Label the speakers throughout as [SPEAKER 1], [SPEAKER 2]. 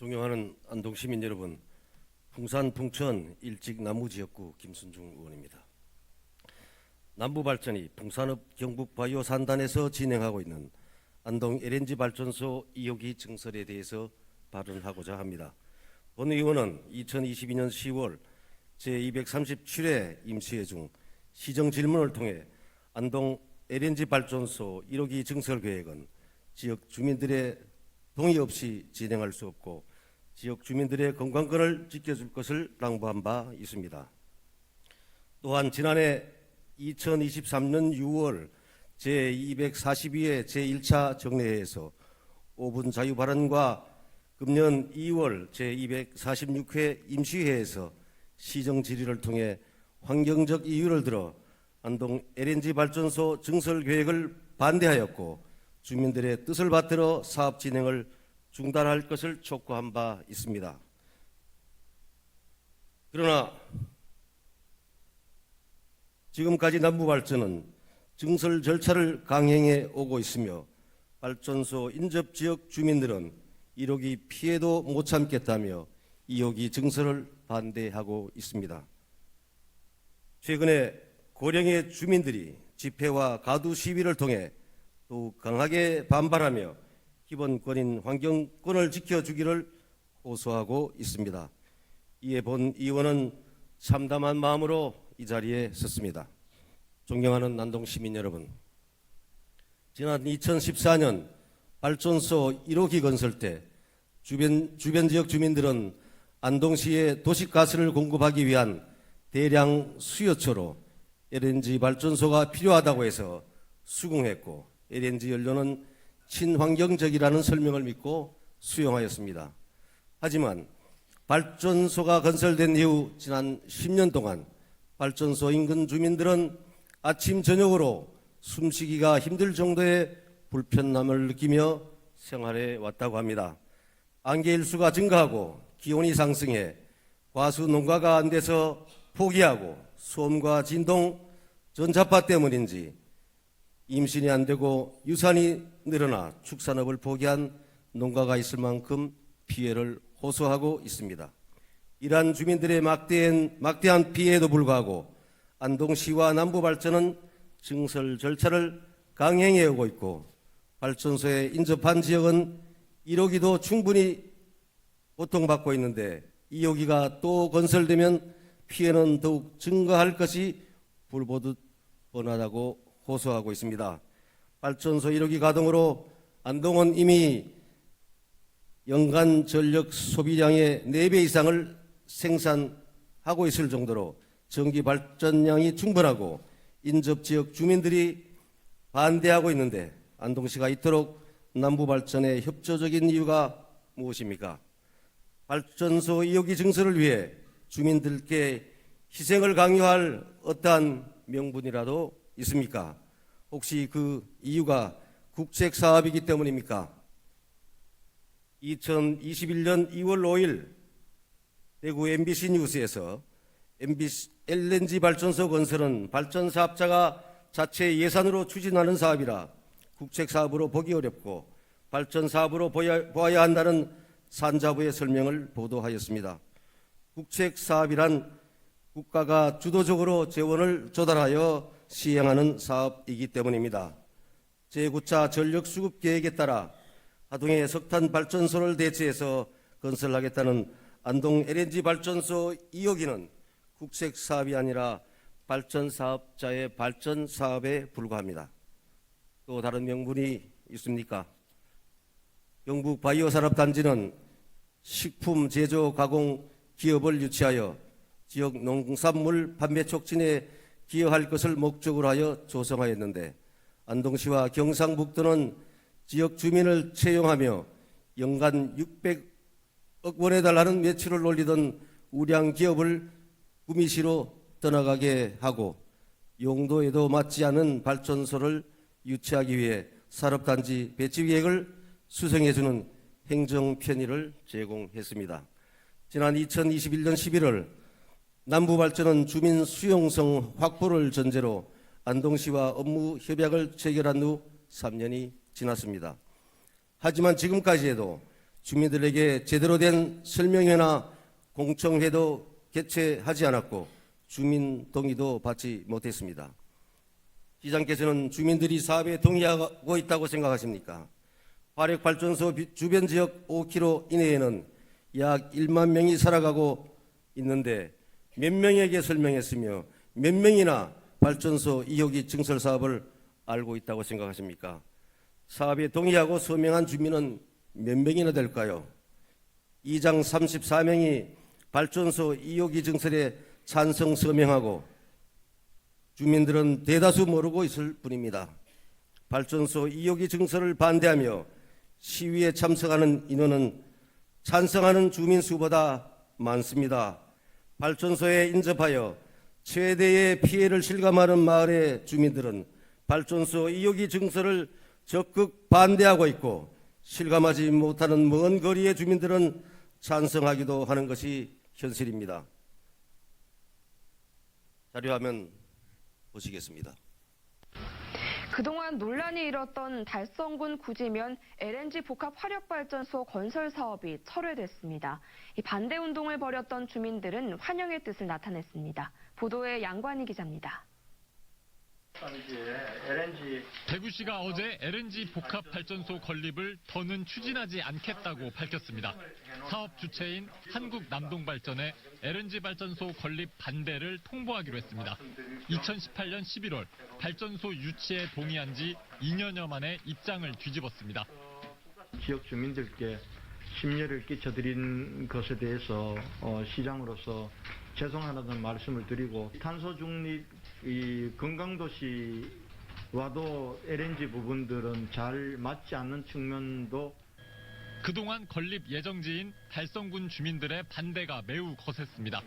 [SPEAKER 1] 존경하는 안동 시민 여러분, 풍산 풍천 일직나무지역구 김순중 의원입니다. 남부발전이 풍산읍 경북바이오 산단에서 진행하고 있는 안동 LNG 발전소 2호기 증설에 대해서 발언하고자 합니다. 본 의원은 2022년 10월 제237회 임시회 중 시정 질문을 통해 안동 LNG 발전소 1호기 증설 계획은 지역 주민들의 동의 없이 진행할 수 없고 지역 주민들의 건강권을 지켜줄 것을 당부한 바 있습니다. 또한 지난해 2023년 6월 제242회 제1차 정례회에서 5분 자유 발언과 금년 2월 제246회 임시회에서 시정 질의를 통해 환경적 이유를 들어 안동 LNG 발전소 증설 계획을 반대하였고 주민들의 뜻을 받들어 사업 진행을 중단할 것을 촉구한 바 있습니다. 그러나 지금까지 남부발전은 증설 절차를 강행해 오고 있으며 발전소 인접 지역 주민들은 1호기 피해도 못 참겠다며 2호기 증설을 반대하고 있습니다. 최근에 고령의 주민들이 집회와 가두 시위를 통해 더욱 강하게 반발하며 기본권인 환경권을 지켜주기를 호소하고 있습니다. 이에 본 의원은 참담한 마음으로 이 자리에 섰습니다. 존경하는 안동 시민 여러분, 지난 2014년 발전소 1호기 건설 때 주변 지역 주민들은 안동시에 도시가스를 공급하기 위한 대량 수요처로 LNG 발전소가 필요하다고 해서 수긍했고 LNG 연료는 친환경적이라는 설명을 믿고 수용하였습니다. 하지만 발전소가 건설된 이후 지난 10년 동안 발전소 인근 주민들은 아침 저녁으로 숨쉬기가 힘들 정도의 불편함을 느끼며 생활해 왔다고 합니다. 안개 일수가 증가하고 기온이 상승해 과수 농가가 안 돼서 포기하고 소음과 진동, 전자파 때문인지 임신이 안 되고 유산이 늘어나 축산업을 포기한 농가가 있을 만큼 피해를 호소하고 있습니다. 이러한 주민들의 막대한 피해에도 불구하고 안동시와 남부발전은 증설 절차를 강행해 오고 있고 발전소에 인접한 지역은 1호기도 충분히 고통받고 있는데 2호기가 또 건설되면 피해는 더욱 증가할 것이 불보듯 뻔하다고 호소하고 있습니다. 발전소 1호기 가동으로 안동은 이미 연간 전력 소비량의 4배 이상을 생산하고 있을 정도로 전기 발전량이 충분하고 인접 지역 주민들이 반대하고 있는데 안동시가 이토록 남부발전에 협조적인 이유가 무엇입니까? 발전소 2호기 증설을 위해 주민들께 희생을 강요할 어떠한 명분이라도 있습니까? 혹시 그 이유가 국책 사업이기 때문입니까? 2021년 2월 5일 대구 MBC 뉴스에서 LNG 발전소 건설은 발전 사업자가 자체 예산으로 추진하는 사업이라 국책 사업으로 보기 어렵고 발전 사업으로 보아야 한다는 산자부의 설명을 보도하였습니다. 국책 사업이란 국가가 주도적으로 재원을 조달하여 시행하는 사업이기 때문입니다. 제9차 전력수급 계획에 따라 하동의 석탄 발전소를 대체해서 건설하겠다는 안동 LNG 발전소 2호기는 국책 사업이 아니라 발전 사업자의 발전 사업에 불과합니다. 또 다른 명분이 있습니까? 경북 바이오 산업단지는 식품 제조 가공 기업을 유치하여 지역 농산물 판매 촉진에 기여할 것을 목적으로 하여 조성하였는데 안동시와 경상북도는 지역 주민을 채용하며 연간 600억 원에 달하는 매출을 올리던 우량 기업을 구미시로 떠나가게 하고 용도에도 맞지 않은 발전소를 유치하기 위해 산업단지 배치 계획을 수정해주는 행정 편의를 제공했습니다. 지난 2021년 11월 남부발전은 주민 수용성 확보를 전제로 안동시와 업무 협약을 체결한 후 3년이 지났습니다. 하지만 지금까지 해도 주민들에게 제대로 된 설명회나 공청회도 개최하지 않았고 주민 동의도 받지 못했습니다. 시장께서는 주민들이 사업에 동의하고 있다고 생각하십니까? 화력발전소 주변 지역 5km 이내에는 약 1만 명이 살아가고 있는데 몇 명에게 설명했으며 몇 명이나 발전소 2호기 증설 사업을 알고 있다고 생각하십니까? 사업에 동의하고 서명한 주민은 몇 명이나 될까요? 2장 34명이 발전소 2호기 증설에 찬성 서명하고 주민들은 대다수 모르고 있을 뿐입니다. 발전소 2호기 증설을 반대하며 시위에 참석하는 인원은 찬성하는 주민 수보다 많습니다. 발전소에 인접하여 최대의 피해를 실감하는 마을의 주민들은 발전소 2호기 증설을 적극 반대하고 있고 실감하지 못하는 먼 거리의 주민들은 찬성하기도 하는 것이 현실입니다. 자료화면 보시겠습니다.
[SPEAKER 2] 그동안 논란이 일었던 달성군 구지면 LNG 복합 화력발전소 건설 사업이 철회됐습니다. 이 반대 운동을 벌였던 주민들은 환영의 뜻을 나타냈습니다. 보도에 양관희 기자입니다.
[SPEAKER 3] 대구시가 어제 LNG 복합 발전소 건립을 더는 추진하지 않겠다고 밝혔습니다. 사업 주체인 한국남동발전에 LNG 발전소 건립 반대를 통보하기로 했습니다. 2018년 11월 발전소 유치에 동의한 지 2년여 만에 입장을 뒤집었습니다.
[SPEAKER 4] 지역 주민들께 심려를 끼쳐드린 것에 대해서 시장으로서 죄송하다는 말씀을 드리고 탄소 중립 이 건강도시와도 LNG 부분들은 잘 맞지 않는 측면도
[SPEAKER 3] 그동안 건립 예정지인 달성군 주민들의 반대가 매우 거셌습니다.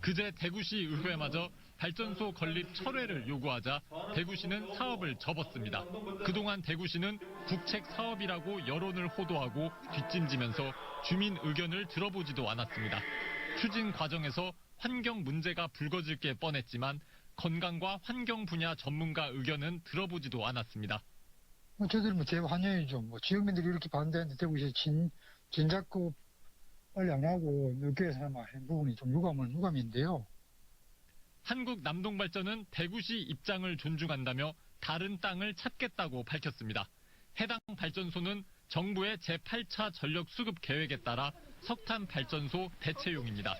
[SPEAKER 3] 그제 대구시 의회마저 발전소 건립 철회를 요구하자 대구시는 사업을 접었습니다. 그동안 대구시는 국책 사업이라고 여론을 호도하고 뒷짐지면서 주민 의견을 들어보지도 않았습니다. 추진 과정에서 환경 문제가 불거질 게 뻔했지만 건강과 환경 분야 전문가 의견은 들어보지도 않았습니다.
[SPEAKER 5] 저희들은 대환영이죠. 지역민들이 이렇게 반대하는데 대구시 진작고 빨리 안 하고 늦게 사람 하는 부분이 좀 유감인데요.
[SPEAKER 3] 한국남동발전은 대구시 입장을 존중한다며 다른 땅을 찾겠다고 밝혔습니다. 해당 발전소는 정부의 제8차 전력 수급 계획에 따라 석탄 발전소 대체용입니다.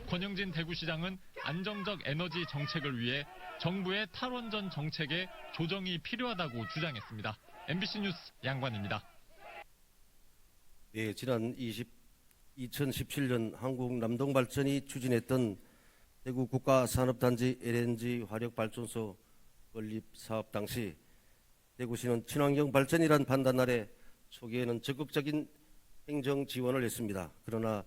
[SPEAKER 3] 권영진 대구시장은 안정적 에너지 정책을 위해 정부의 탈원전 정책에 조정이 필요하다고 주장했습니다. MBC 뉴스 양관입니다.
[SPEAKER 1] 네, 지난 2017년 한국남동발전이 추진했던 대구 국가산업단지 LNG 화력발전소 건립 사업 당시 대구시는 친환경 발전이란 판단 아래 초기에는 적극적인 행정 지원을 했습니다. 그러나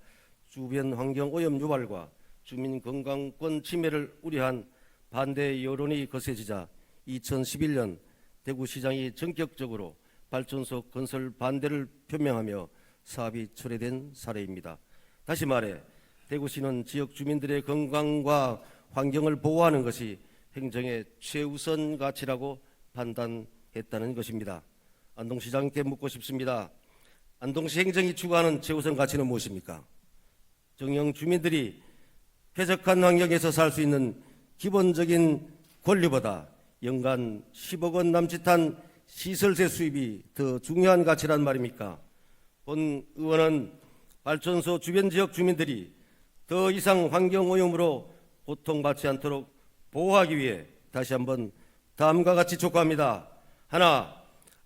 [SPEAKER 1] 주변 환경 오염 유발과 주민 건강권 침해를 우려한 반대 여론이 거세지자 2011년 대구시장이 전격적으로 발전소 건설 반대를 표명하며 사업이 철회된 사례입니다. 다시 말해 대구시는 지역 주민들의 건강과 환경을 보호하는 것이 행정의 최우선 가치라고 판단했다는 것입니다. 안동시장께 묻고 싶습니다. 안동시 행정이 추구하는 최우선 가치는 무엇입니까? 정녕 주민들이 쾌적한 환경에서 살 수 있는 기본적인 권리보다 연간 10억 원 남짓한 시설세 수입이 더 중요한 가치란 말입니까? 본 의원은 발전소 주변 지역 주민들이 더 이상 환경오염으로 고통받지 않도록 보호하기 위해 다시 한번 다음과 같이 촉구합니다. 하나,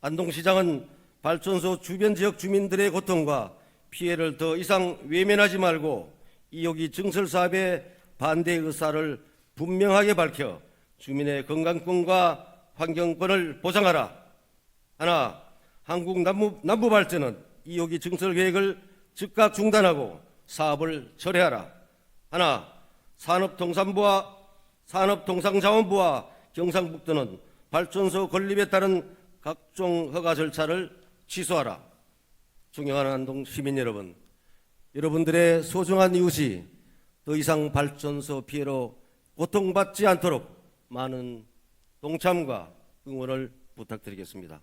[SPEAKER 1] 안동시장은 발전소 주변 지역 주민들의 고통과 피해를 더 이상 외면하지 말고 2호기 증설 사업의 반대 의사를 분명하게 밝혀 주민의 건강권과 환경권을 보장하라. 하나, 한국남부발전은 2호기 증설 계획을 즉각 중단하고 사업을 철회하라. 하나, 산업통상자원부와 경상북도는 발전소 건립에 따른 각종 허가 절차를 취소하라. 존경하는 안동 시민 여러분, 여러분들의 소중한 이웃이 더 이상 발전소 피해로 고통받지 않도록 많은 동참과 응원을 부탁드리겠습니다.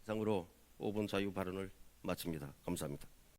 [SPEAKER 1] 이상으로 5분 자유 발언을 마칩니다. 감사합니다.